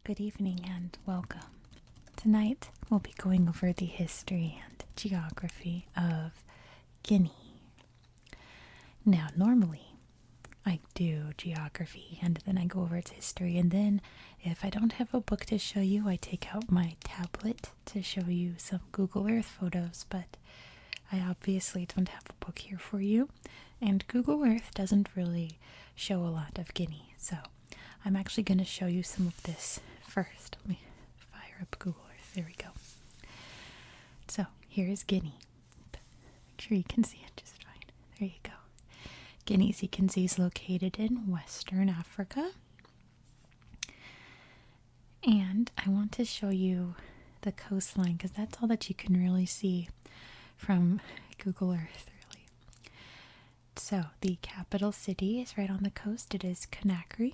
Good evening and welcome. Tonight we'll be going over the history and geography of Guinea. Now, normally I do geography and then I go over its history, and then if I don't have a book to show you, I take out my tablet to show you some Google Earth photos, but I obviously don't have a book here for you, and Google Earth doesn't really show a lot of Guinea, so I'm actually going to show you some of this first. Let me fire up Google Earth. There we go. So here is Guinea. Make sure you can see it just fine. There you go. Guinea, as you can see, is located in Western Africa. And I want to show you the coastline because that's all that you can really see from Google Earth, really. So the capital city is right on the coast. It is Conakry.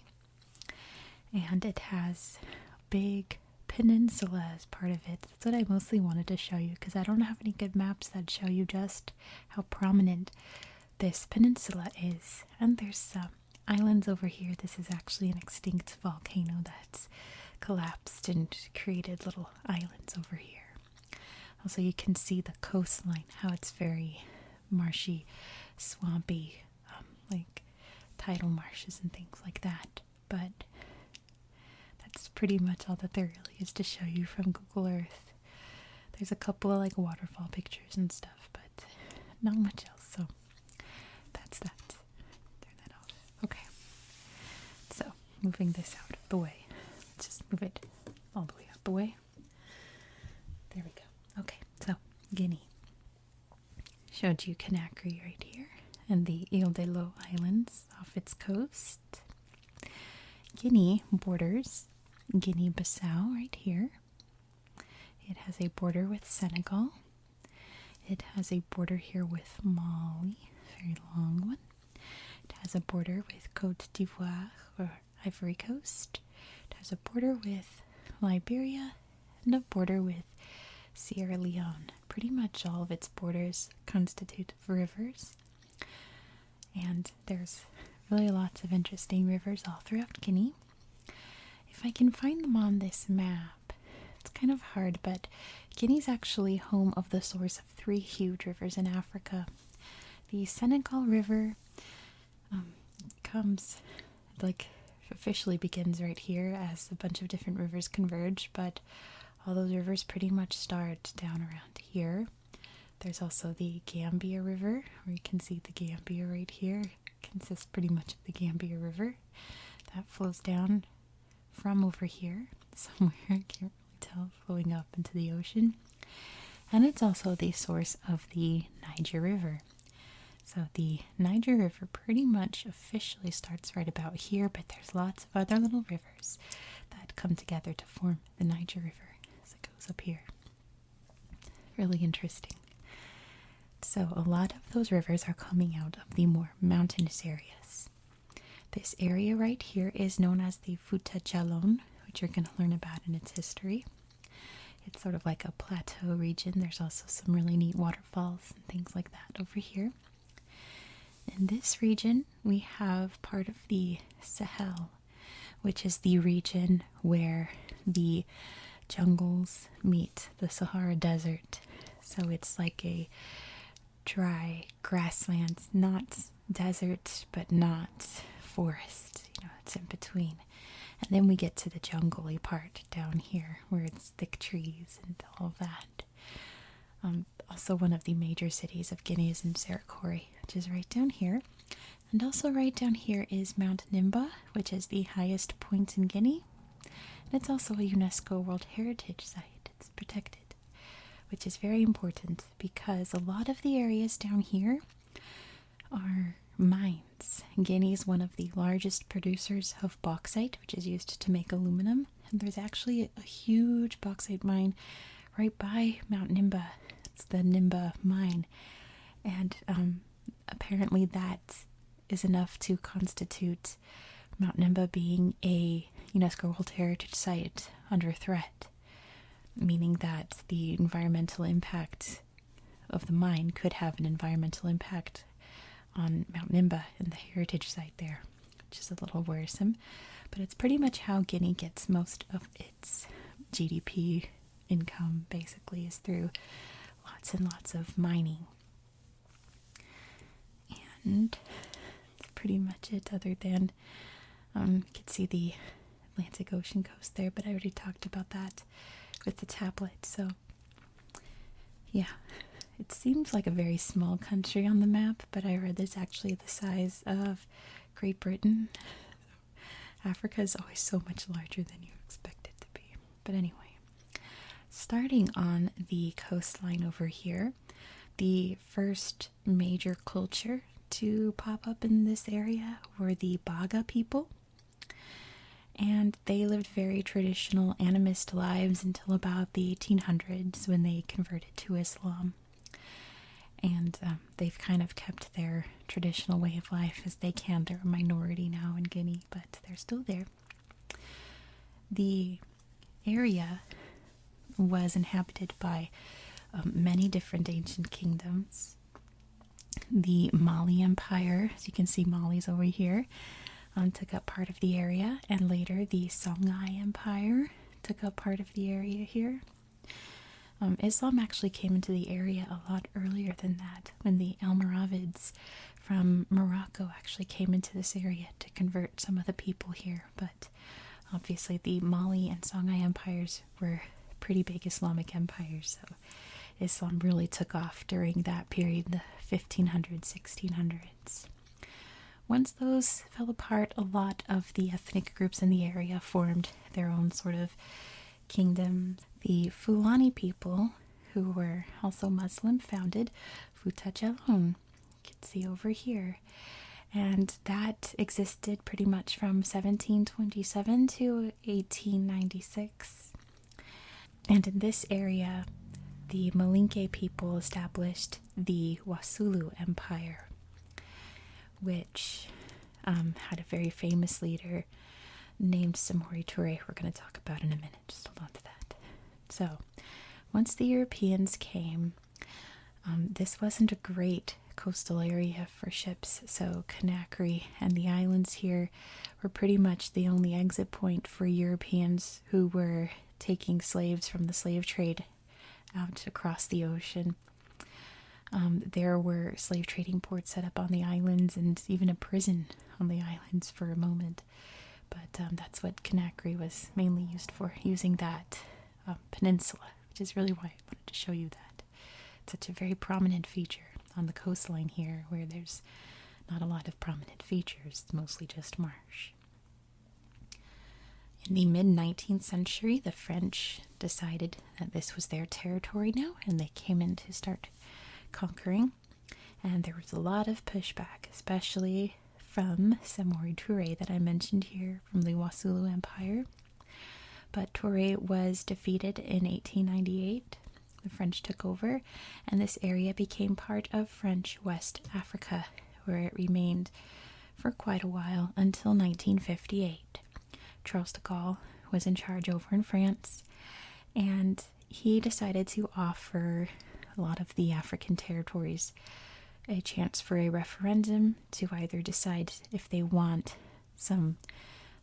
And it has a big peninsula as part of it. That's what I mostly wanted to show you because I don't have any good maps that show you just how prominent this peninsula is. And there's some islands over here. This is actually an extinct volcano that's collapsed and created little islands over here. Also, you can see the coastline, how it's very marshy, swampy, like tidal marshes and things like that. But that's pretty much all that there really is to show you from Google Earth. There's a couple of like waterfall pictures and stuff, but not much else. So that's that. Turn that off. Okay. So moving this out of the way. Let's just move it all the way out the way. There we go. Okay. So Guinea. Showed you Conakry right here and the Ile de Lo Islands off its coast. Guinea borders Guinea-Bissau right here. It has a border with Senegal. It has a border here with Mali, very long one. It has a border with Côte d'Ivoire or Ivory Coast. It has a border with Liberia and a border with Sierra Leone. Pretty much all of its borders constitute rivers. And there's really lots of interesting rivers all throughout Guinea. If I can find them on this map, it's kind of hard, but Guinea's actually home of the source of three huge rivers in Africa. The Senegal River officially begins right here as a bunch of different rivers converge, but all those rivers pretty much start down around here. There's also the Gambia River, where you can see the Gambia right here. It consists pretty much of the Gambia River. That flows down from over here somewhere, I can't really tell, flowing up into the ocean. And it's also the source of the Niger River. So the Niger River pretty much officially starts right about here, but there's lots of other little rivers that come together to form the Niger River as it goes up here. Really interesting. So a lot of those rivers are coming out of the more mountainous areas. This area right here is known as the Fouta Djallon, which you're going to learn about in its history. It's sort of like a plateau region. There's also some really neat waterfalls and things like that over here. In this region, we have part of the Sahel, which is the region where the jungles meet the Sahara Desert. So it's like a dry grasslands, not desert, but not forest. It's in between. And then we get to the jungly part down here where it's thick trees and all of that. Also, one of the major cities of Guinea is in Serakori, which is right down here. And also right down here is Mount Nimba, which is the highest point in Guinea. And it's also a UNESCO World Heritage Site. It's protected, which is very important because a lot of the areas down here are mines. Guinea is one of the largest producers of bauxite, which is used to make aluminum. And there's actually a huge bauxite mine right by Mount Nimba. It's the Nimba mine. And apparently that is enough to constitute Mount Nimba being a UNESCO World Heritage Site under threat, meaning that the environmental impact of the mine could have an environmental impact on Mount Nimba and the heritage site there. which is a little worrisome. But it's pretty much how Guinea gets most of its GDP income, basically, is through lots and lots of mining. And that's pretty much it, other than you can see the Atlantic Ocean coast there, but I already talked about that with the tablet. So yeah, it seems like a very small country on the map, but I read it's actually the size of Great Britain. Africa is always so much larger than you expect it to be. But anyway, starting on the coastline over here, the first major culture to pop up in this area were the Baga people. And they lived very traditional animist lives until about the 1800s when they converted to Islam. And they've kind of kept their traditional way of life as they can. They're a minority now in Guinea, but they're still there. The area was inhabited by many different ancient kingdoms. The Mali Empire, as you can see, Mali's over here, took up part of the area, and later the Songhai Empire took up part of the area here. Islam actually came into the area a lot earlier than that, when the Almoravids from Morocco actually came into this area to convert some of the people here. But obviously the Mali and Songhai empires were pretty big Islamic empires, so Islam really took off during that period, the 1500s, 1600s. Once those fell apart, a lot of the ethnic groups in the area formed their own sort of kingdom. The Fulani people, who were also Muslim, founded Futa Jalon. You can see over here. And that existed pretty much from 1727 to 1896. And in this area, the Malinke people established the Wasulu Empire, which had a very famous leader named Samori Touré, we're going to talk about in a minute. Just hold on to that. So, once the Europeans came, this wasn't a great coastal area for ships, so Conakry and the islands here were pretty much the only exit point for Europeans who were taking slaves from the slave trade out across the ocean. There were slave trading ports set up on the islands and even a prison on the islands for a moment. But that's what Conakry was mainly used for, using that peninsula, which is really why I wanted to show you that. It's such a very prominent feature on the coastline here, where there's not a lot of prominent features, it's mostly just marsh. In the mid-19th century, the French decided that this was their territory now, and they came in to start conquering. And there was a lot of pushback, especially from Samori Touré that I mentioned here from the Wasulu Empire. But Touré was defeated in 1898. The French took over, and this area became part of French West Africa, where it remained for quite a while until 1958. Charles de Gaulle was in charge over in France, and he decided to offer a lot of the African territories a chance for a referendum to either decide if they want some,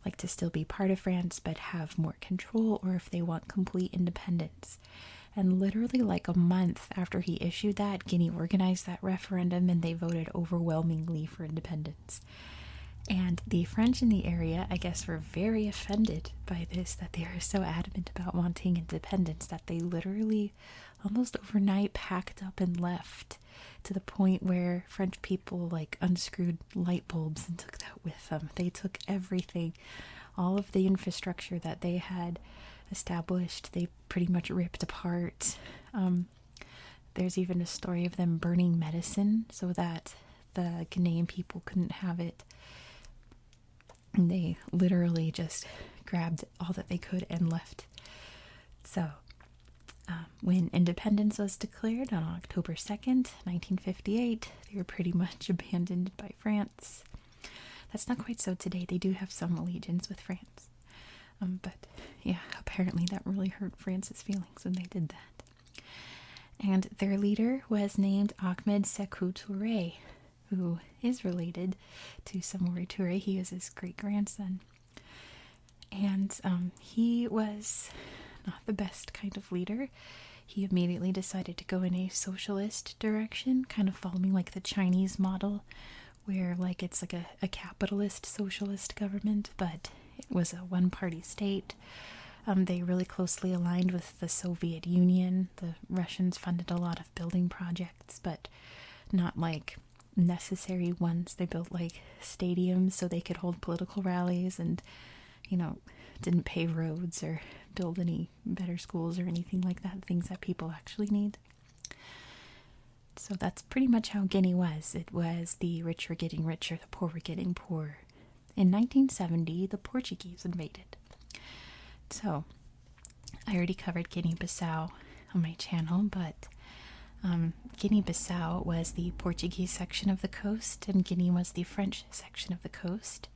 like, to still be part of France but have more control, or if they want complete independence. And literally like a month after he issued that, Guinea organized that referendum and they voted overwhelmingly for independence. And the French in the area, I guess, were very offended by this, that they were so adamant about wanting independence that they literally almost overnight packed up and left, to the point where French people like unscrewed light bulbs and took that with them. They took everything, all of the infrastructure that they had established, they pretty much ripped apart. There's even a story of them burning medicine so that the Ghanaian people couldn't have it. And they literally just grabbed all that they could and left. So, when independence was declared on October 2nd, 1958, they were pretty much abandoned by France. That's not quite so today. They do have some allegiance with France. But yeah, apparently that really hurt France's feelings when they did that. And their leader was named Ahmed Sékou Touré, who is related to Samori Touré. He is his great-grandson. And he was not the best kind of leader. He immediately decided to go in a socialist direction, kind of following like the Chinese model, where like it's like a capitalist socialist government, but it was a one-party state. They really closely aligned with the Soviet Union. The Russians funded a lot of building projects, but not like necessary ones. They built like stadiums so they could hold political rallies and, didn't pave roads or build any better schools or anything like that, things that people actually need. So that's pretty much how Guinea was. It was the rich were getting richer, the poor were getting poorer. In 1970, the Portuguese invaded. So, I already covered Guinea-Bissau on my channel, but Guinea-Bissau was the Portuguese section of the coast, and Guinea was the French section of the coast.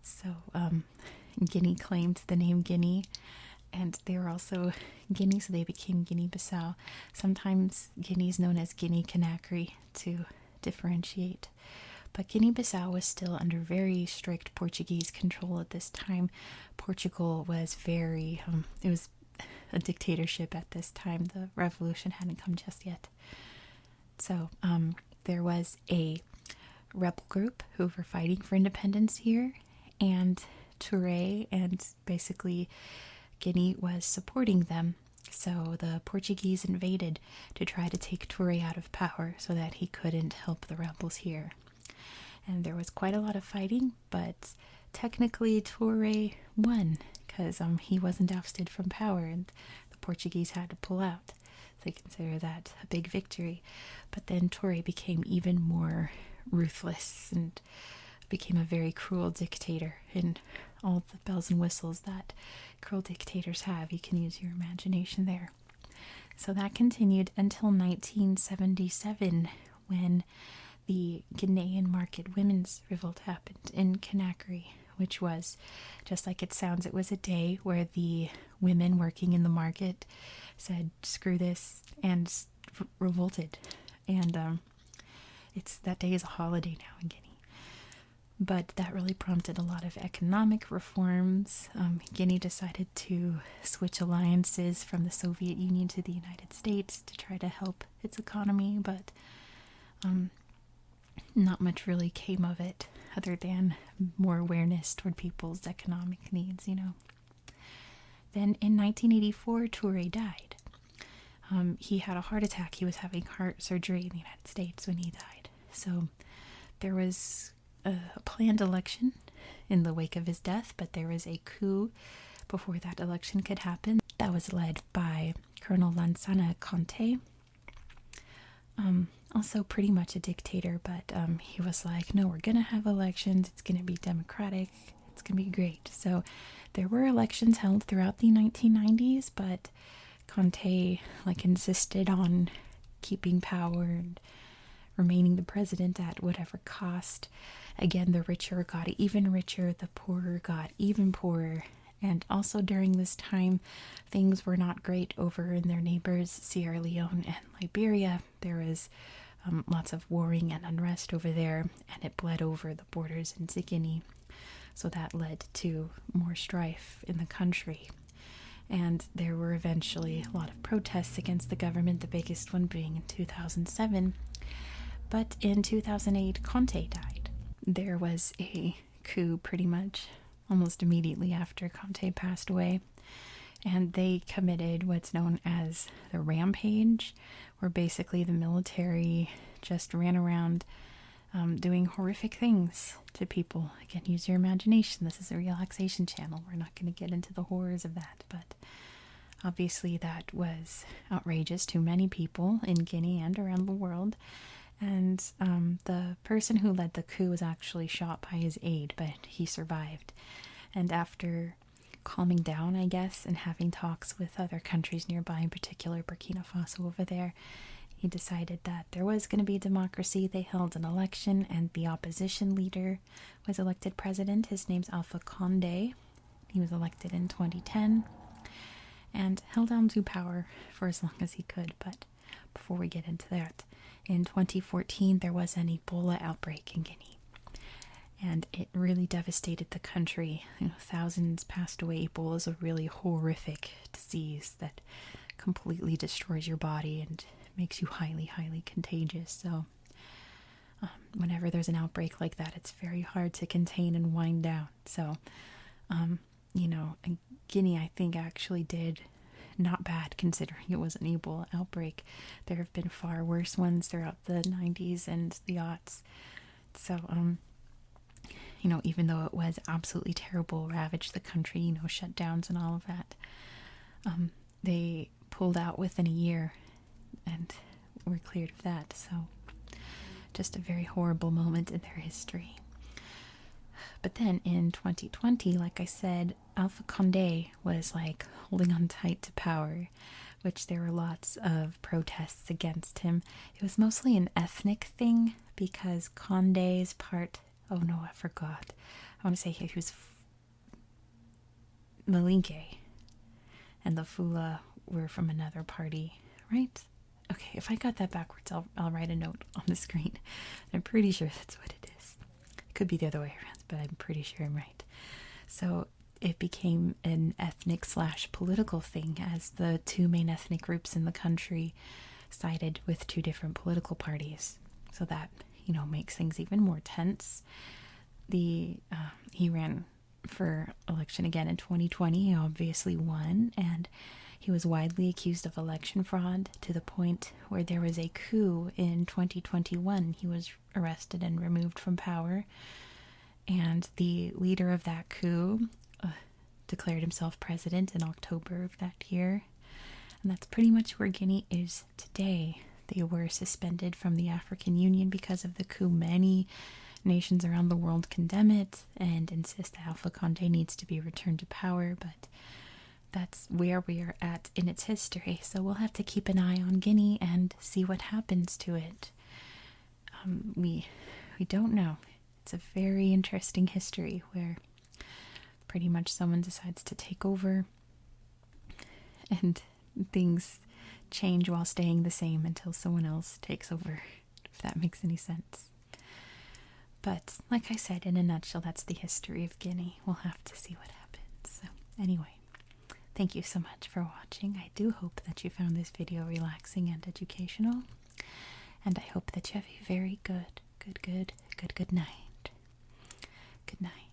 So, Guinea claimed the name Guinea, and they were also Guinea, so they became Guinea-Bissau. Sometimes Guinea is known as Guinea-Conakry to differentiate. But Guinea-Bissau was still under very strict Portuguese control at this time. Portugal was very, it was a dictatorship at this time. The revolution hadn't come just yet. So there was a rebel group who were fighting for independence here, and Touré and basically Guinea was supporting them. So the Portuguese invaded to try to take Touré out of power so that he couldn't help the rebels here. And there was quite a lot of fighting, but technically Touré won because he wasn't ousted from power and the Portuguese had to pull out. They consider that a big victory. But then Touré became even more ruthless and became a very cruel dictator, and all the bells and whistles that cruel dictators have. You can use your imagination there. So that continued until 1977, when the Ghanaian Market Women's Revolt happened in Conakry, which was, just like it sounds, it was a day where the women working in the market said, screw this, and revolted. And that day is a holiday now in Guinea. But that really prompted a lot of economic reforms. Guinea decided to switch alliances from the Soviet Union to the United States to try to help its economy, but not much really came of it other than more awareness toward people's economic needs, Then in 1984, Touré died. He had a heart attack. He was having heart surgery in the United States when he died. So there was a planned election in the wake of his death, but there was a coup before that election could happen. That was led by Colonel Lansana Conté. Also pretty much a dictator, but he was like, no, we're gonna have elections, it's gonna be democratic, it's gonna be great. So there were elections held throughout the 1990s, but Conté insisted on keeping power and remaining the president at whatever cost. Again, the richer got even richer, the poorer got even poorer. And also during this time, things were not great over in their neighbors, Sierra Leone and Liberia. There was lots of warring and unrest over there, and it bled over the borders into Guinea. So that led to more strife in the country. And there were eventually a lot of protests against the government, the biggest one being in 2007. But in 2008, Conté died. There was a coup pretty much almost immediately after Conté passed away, and they committed what's known as the rampage, where basically the military just ran around doing horrific things to people. Again, use your imagination. This is a relaxation channel. We're not going to get into the horrors of that, but obviously that was outrageous to many people in Guinea and around the world. And the person who led the coup was actually shot by his aide, but he survived. And after calming down, I guess, and having talks with other countries nearby, in particular Burkina Faso over there, he decided that there was going to be democracy. They held an election, and the opposition leader was elected president. His name's Alpha Condé. He was elected in 2010 and held on to power for as long as he could. But before we get into that, in 2014, there was an Ebola outbreak in Guinea, and it really devastated the country. Thousands passed away. Ebola is a really horrific disease that completely destroys your body and makes you highly, highly contagious. So whenever there's an outbreak like that, it's very hard to contain and wind down. So, Guinea, I think, actually did not bad considering it was an Ebola outbreak. There have been far worse ones throughout the 90s and the aughts. So, even though it was absolutely terrible, ravaged the country, shutdowns and all of that, they pulled out within a year and were cleared of that. So, just a very horrible moment in their history. But then in 2020, like I said, Alpha Condé was holding on tight to power, which there were lots of protests against him. It was mostly an ethnic thing because Condé is part, oh no, I forgot. I want to say he was Malinke, and the Fula were from another party, right? Okay, if I got that backwards, I'll write a note on the screen. I'm pretty sure that's what it is. It could be the other way around, but I'm pretty sure I'm right. So it became an ethnic / political thing as the two main ethnic groups in the country sided with two different political parties. So that, makes things even more tense. He ran for election again in 2020. He obviously won, and he was widely accused of election fraud to the point where there was a coup in 2021. He was arrested and removed from power, and the leader of that coup declared himself president in October of that year. And that's pretty much where Guinea is today. They were suspended from the African Union because of the coup. Many nations around the world condemn it and insist that Alpha Condé needs to be returned to power, but that's where we are at in its history. So we'll have to keep an eye on Guinea and see what happens to it. We don't know. It's a very interesting history where pretty much someone decides to take over and things change while staying the same until someone else takes over, if that makes any sense. But like I said, in a nutshell, that's the history of Guinea. We'll have to see what happens. So anyway, thank you so much for watching. I do hope that you found this video relaxing and educational. And I hope that you have a very good night. Good night.